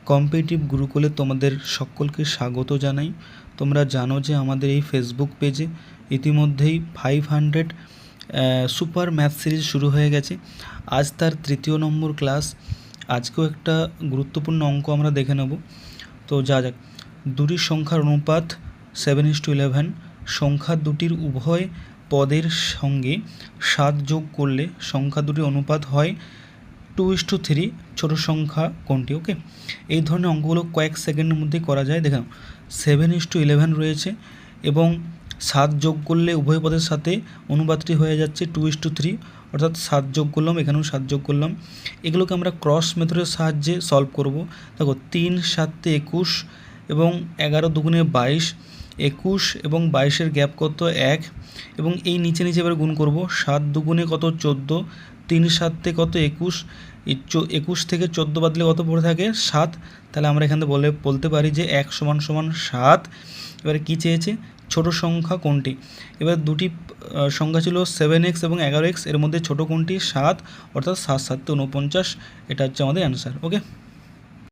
Competitive গুরুকুলে তোমাদের সকলকে স্বাগত জানাই। তোমরা জানো যে আমাদের এই ফেসবুক পেজে ইতিমধ্যেই 500 সুপার ম্যাথ সিরিজ শুরু হয়ে গেছে। আজ তার 3য় নম্বর ক্লাস। আজকেও একটা গুরুত্বপূর্ণ অঙ্ক আমরা দেখে নেব। তো যাক, দুটির সংখ্যার অনুপাত 7:11। সংখ্যা দুটির উভয় পদের সঙ্গে 7 যোগ করলে সংখ্যা দুটির অনুপাত হয় 2:3। ছোট সংখ্যা কোনটি? ওকে, এই ধরনের অঙ্কগুলো কয়েক সেকেন্ডের মধ্যেই করা যায়। দেখুন 7:11 রয়েছে এবং 7 যোগ করলে উভয় পদের সাথে অনুপাতটি হয়ে যাচ্ছে 2:3, অর্থাৎ 7 যোগ করলাম, এখানেও 7 যোগ করলাম। এগুলোকে আমরা ক্রস মেথডের সাহায্যে সলভ করব। দেখো 3 7 21 এবং 11 দুগুণে 22, 21 এবং 22-এর গ্যাপ কত? 1। এবং এই নিচে এবার গুণ করব। 7 দুগুণে কত? 14, 3 7 কত? 21, এই 21 থেকে 14 বাদ দিলে কত পড়ে থাকে? 7। তাহলে আমরা এখান থেকে বলতে পারি যে 1 = 7। এবারে কী চেয়েছে? ছোট সংখ্যা কোনটি? এবার দুটি সংখ্যা ছিল 7x এবং 11x, এর মধ্যে ছোট কোনটি? 7, অর্থাৎ 7 7 49। এটা হচ্ছে আমাদের অ্যান্সার। ওকে।